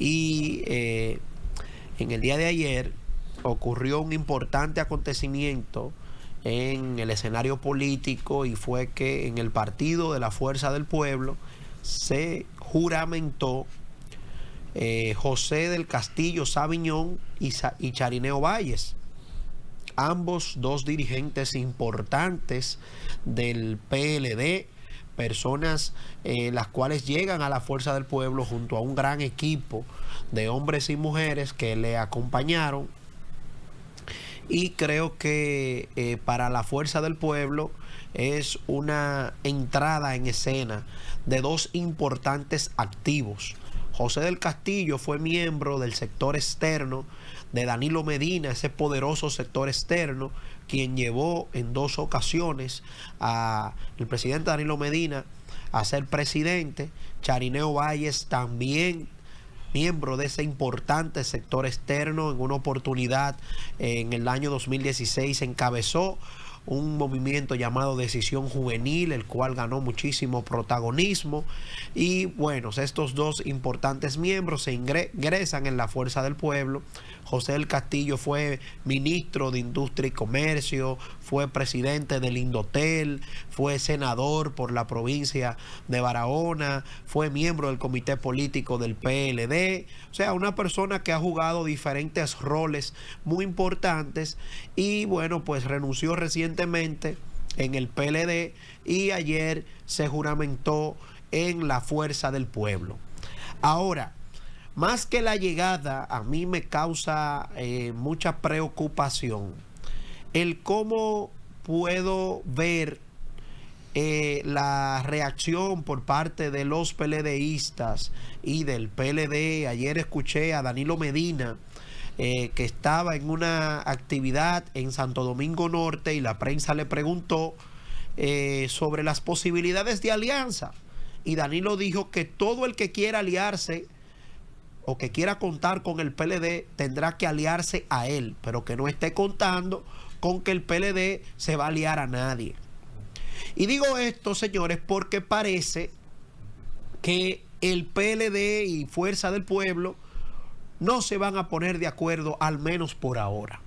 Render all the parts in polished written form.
Y en el día de ayer ocurrió un importante acontecimiento en el escenario político, y fue que en el Partido de la Fuerza del Pueblo se juramentó José del Castillo Sabiñón y Charineo Báyez, ambos dos dirigentes importantes del PLD, personas las cuales llegan a la Fuerza del Pueblo junto a un gran equipo de hombres y mujeres que le acompañaron. Y creo que para la Fuerza del Pueblo es una entrada en escena de dos importantes activos. José del Castillo fue miembro del sector externo de Danilo Medina, ese poderoso sector externo, quien llevó en dos ocasiones al presidente Danilo Medina a ser presidente. Charineo Báyez, también miembro de ese importante sector externo, en una oportunidad en el año 2016 encabezó un movimiento llamado Decisión Juvenil, el cual ganó muchísimo protagonismo. Y bueno, estos dos importantes miembros se ingresan en la Fuerza del Pueblo. José del Castillo fue ministro de Industria y Comercio, fue presidente del Indotel, fue senador por la provincia de Barahona, fue miembro del comité político del PLD. O sea, una persona que ha jugado diferentes roles muy importantes, y bueno, pues renunció recientemente en el PLD y ayer se juramentó en la Fuerza del Pueblo. Ahora, más que la llegada, a mí me causa mucha preocupación el cómo puedo ver la reacción por parte de los PLDistas y del PLD. Ayer escuché a Danilo Medina, que estaba en una actividad en Santo Domingo Norte, y la prensa le preguntó sobre las posibilidades de alianza. Y Danilo dijo que todo el que quiera aliarse o que quiera contar con el PLD tendrá que aliarse a él, pero que no esté contando con que el PLD se va a aliar a nadie. Y digo esto, señores, porque parece que el PLD y Fuerza del Pueblo no se van a poner de acuerdo, al menos por ahora.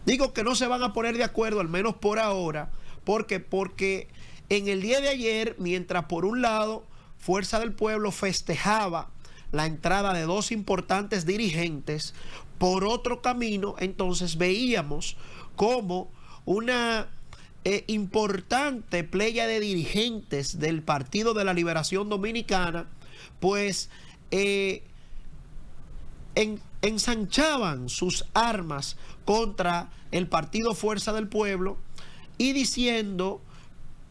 Digo que no se van a poner de acuerdo, al menos por ahora, porque en el día de ayer, mientras por un lado Fuerza del Pueblo festejaba la entrada de dos importantes dirigentes, por otro camino, entonces veíamos como una importante playa de dirigentes del Partido de la Liberación Dominicana, pues ensanchaban sus armas contra el Partido Fuerza del Pueblo, y diciendo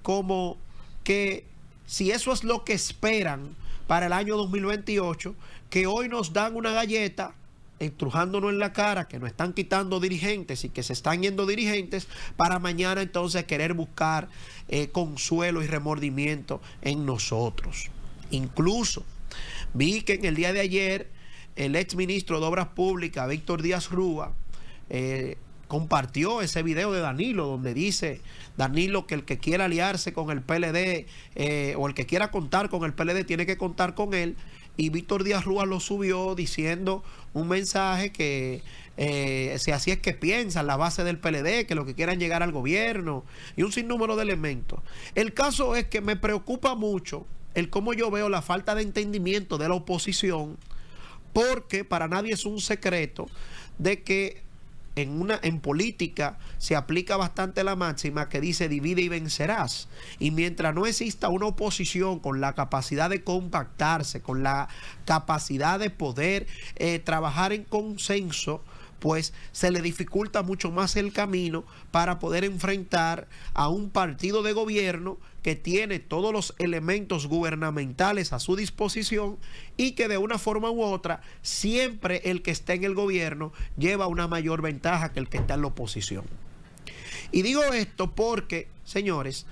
como que si eso es lo que esperan para el año 2028, que hoy nos dan una galleta estrujándonos en la cara, que nos están quitando dirigentes y que se están yendo dirigentes, para mañana entonces querer buscar consuelo y remordimiento en nosotros. Incluso vi que en el día de ayer el exministro de Obras Públicas, Víctor Díaz Rúa, compartió ese video de Danilo, donde dice Danilo que el que quiera aliarse con el PLD o el que quiera contar con el PLD tiene que contar con él. Y Víctor Díaz Rúa lo subió diciendo un mensaje que si así es que piensan la base del PLD, que lo que quieran llegar al gobierno, y un sinnúmero de elementos. El caso es que me preocupa mucho el cómo yo veo la falta de entendimiento de la oposición, porque para nadie es un secreto de que en política se aplica bastante la máxima que dice divide y vencerás. Y mientras no exista una oposición con la capacidad de compactarse, con la capacidad de poder trabajar en consenso, pues se le dificulta mucho más el camino para poder enfrentar a un partido de gobierno que tiene todos los elementos gubernamentales a su disposición, y que de una forma u otra siempre el que está en el gobierno lleva una mayor ventaja que el que está en la oposición. Y digo esto porque, señores,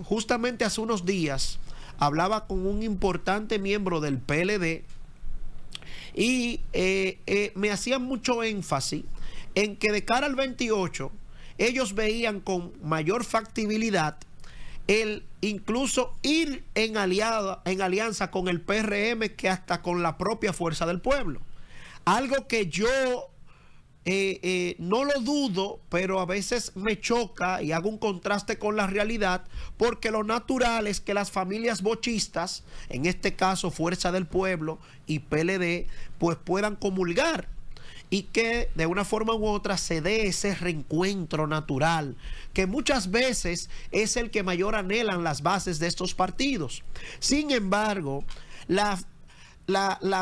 justamente hace unos días hablaba con un importante miembro del PLD, y me hacían mucho énfasis en que de cara al 28 ellos veían con mayor factibilidad el incluso ir en alianza con el PRM que hasta con la propia Fuerza del Pueblo. Algo que yo no lo dudo, pero a veces me choca y hago un contraste con la realidad, porque lo natural es que las familias bochistas, en este caso Fuerza del Pueblo y PLD, pues puedan comulgar y que de una forma u otra se dé ese reencuentro natural, que muchas veces es el que mayor anhelan las bases de estos partidos. Sin embargo, la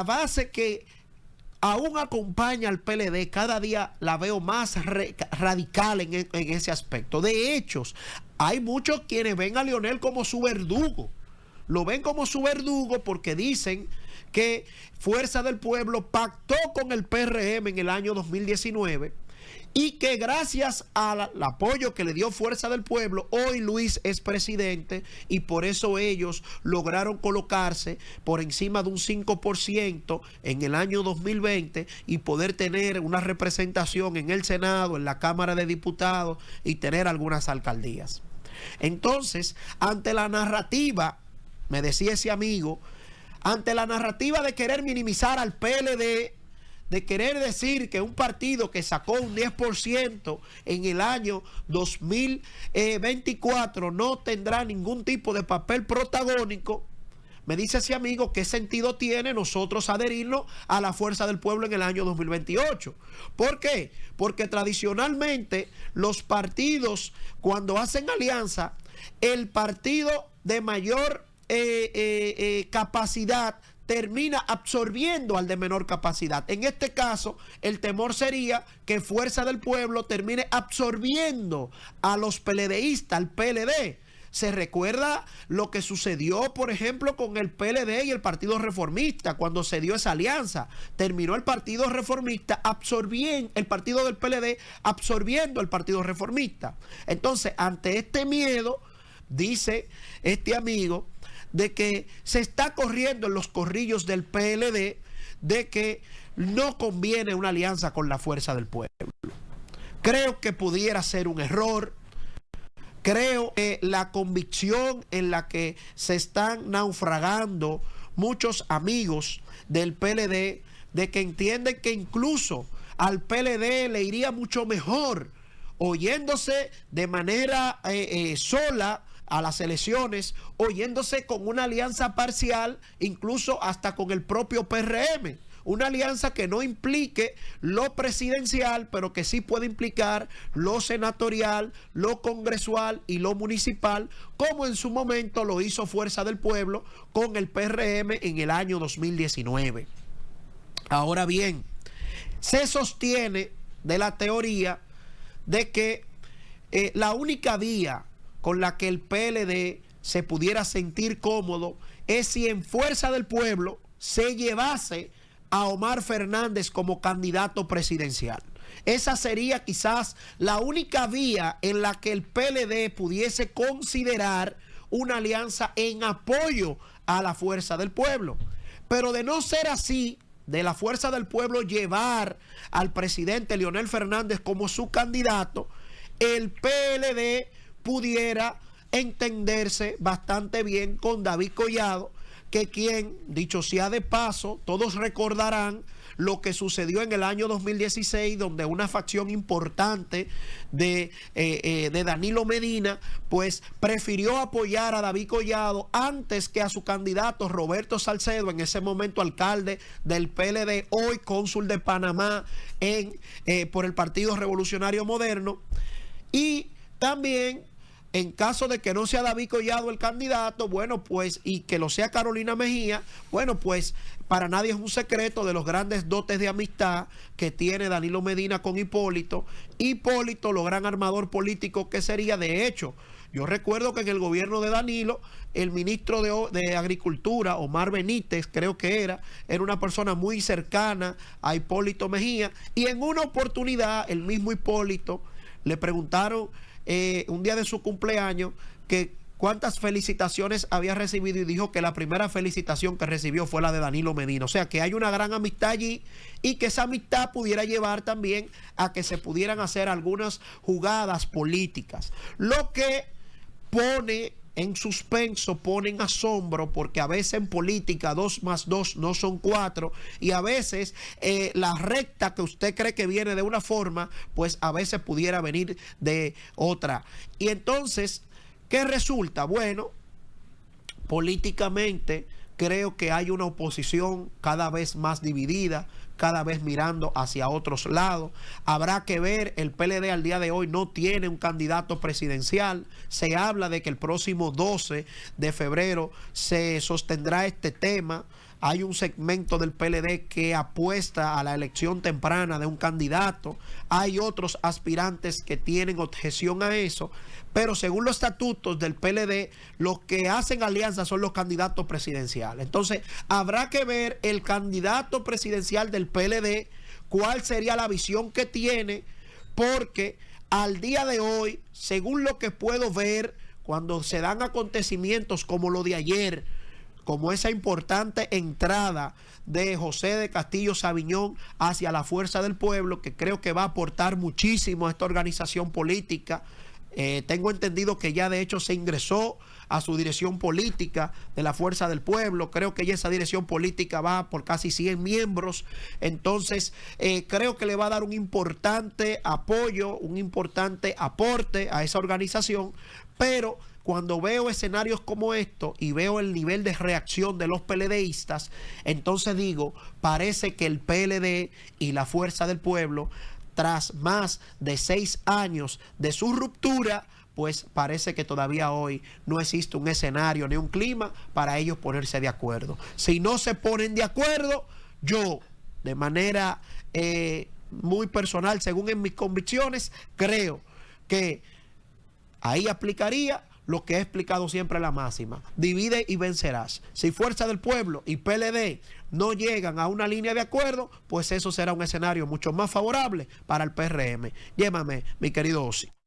base que aún acompaña al PLD, cada día la veo más radical en ese aspecto. De hecho, hay muchos quienes ven a Leonel como su verdugo. Lo ven como su verdugo porque dicen que Fuerza del Pueblo pactó con el PRM en el año 2019 y que gracias al apoyo que le dio Fuerza del Pueblo, hoy Luis es presidente y por eso ellos lograron colocarse por encima de un 5% en el año 2020 y poder tener una representación en el Senado, en la Cámara de Diputados y tener algunas alcaldías. Entonces, ante la narrativa, me decía ese amigo, ante la narrativa de querer minimizar al PLD, de querer decir que un partido que sacó un 10% en el año 2024 no tendrá ningún tipo de papel protagónico, me dice ese amigo, ¿qué sentido tiene nosotros adherirnos a la Fuerza del Pueblo en el año 2028? ¿Por qué? Porque tradicionalmente los partidos, cuando hacen alianza, el partido de mayor capacidad termina absorbiendo al de menor capacidad. En este caso, el temor sería que Fuerza del Pueblo termine absorbiendo a los PLDistas, al PLD. Se recuerda lo que sucedió, por ejemplo, con el PLD y el Partido Reformista cuando se dio esa alianza. Terminó el Partido Reformista absorbiendo, el partido del PLD absorbiendo el Partido Reformista. Entonces, ante este miedo, dice este amigo, de que se está corriendo en los corrillos del PLD de que no conviene una alianza con la Fuerza del Pueblo. Creo que pudiera ser un error. Creo que la convicción en la que se están naufragando muchos amigos del PLD, de que entienden que incluso al PLD le iría mucho mejor oyéndose de manera sola a las elecciones, oyéndose con una alianza parcial, incluso hasta con el propio PRM. Una alianza que no implique lo presidencial, pero que sí puede implicar lo senatorial, lo congresual y lo municipal, como en su momento lo hizo Fuerza del Pueblo con el PRM en el año 2019. Ahora bien, se sostiene de la teoría de que la única vía con la que el PLD se pudiera sentir cómodo es si en Fuerza del Pueblo se llevase a Omar Fernández como candidato presidencial. Esa sería quizás la única vía en la que el PLD pudiese considerar una alianza en apoyo a la Fuerza del Pueblo. Pero de no ser así, de la Fuerza del Pueblo llevar al presidente Leonel Fernández como su candidato, el PLD pudiera entenderse bastante bien con David Collado, que quien, dicho sea de paso, todos recordarán lo que sucedió en el año 2016, donde una facción importante de Danilo Medina, pues prefirió apoyar a David Collado antes que a su candidato Roberto Salcedo, en ese momento alcalde del PLD, hoy cónsul de Panamá por el Partido Revolucionario Moderno. Y también, en caso de que no sea David Collado el candidato, bueno, pues, y que lo sea Carolina Mejía, bueno, pues, para nadie es un secreto de los grandes dotes de amistad que tiene Danilo Medina con Hipólito. Hipólito, lo gran armador político que sería. De hecho, yo recuerdo que en el gobierno de Danilo, el ministro de Agricultura, Omar Benítez, creo que era una persona muy cercana a Hipólito Mejía, y en una oportunidad, el mismo Hipólito le preguntaron un día de su cumpleaños que cuántas felicitaciones había recibido y dijo que la primera felicitación que recibió fue la de Danilo Medina. O sea que hay una gran amistad allí y que esa amistad pudiera llevar también a que se pudieran hacer algunas jugadas políticas. Lo que pone en suspenso, ponen asombro, porque a veces en política 2 más 2 no son 4, y a veces la recta que usted cree que viene de una forma, pues a veces pudiera venir de otra. Y entonces, ¿qué resulta? Bueno, políticamente creo que hay una oposición cada vez más dividida, cada vez mirando hacia otros lados. Habrá que ver, el PLD al día de hoy no tiene un candidato presidencial. Se habla de que el próximo 12 de febrero se sostendrá este tema. Hay un segmento del PLD que apuesta a la elección temprana de un candidato. Hay otros aspirantes que tienen objeción a eso. Pero según los estatutos del PLD, los que hacen alianza son los candidatos presidenciales. Entonces, habrá que ver el candidato presidencial del PLD, cuál sería la visión que tiene, porque al día de hoy, según lo que puedo ver, cuando se dan acontecimientos como lo de ayer, como esa importante entrada de José de Castillo Sabiñón hacia la Fuerza del Pueblo, que creo que va a aportar muchísimo a esta organización política. Tengo entendido que ya de hecho se ingresó a su dirección política de la Fuerza del Pueblo. Creo que ya esa dirección política va por casi 100 miembros. Entonces, creo que le va a dar un importante apoyo, un importante aporte a esa organización. Pero cuando veo escenarios como estos y veo el nivel de reacción de los PLDistas, entonces digo, parece que el PLD y la Fuerza del Pueblo, tras más de 6 años de su ruptura, pues parece que todavía hoy no existe un escenario ni un clima para ellos ponerse de acuerdo. Si no se ponen de acuerdo, yo, de manera muy personal, según en mis convicciones, creo que ahí aplicaría lo que he explicado siempre, la máxima: divide y vencerás. Si Fuerza del Pueblo y PLD no llegan a una línea de acuerdo, pues eso será un escenario mucho más favorable para el PRM. Llévame, mi querido Osi.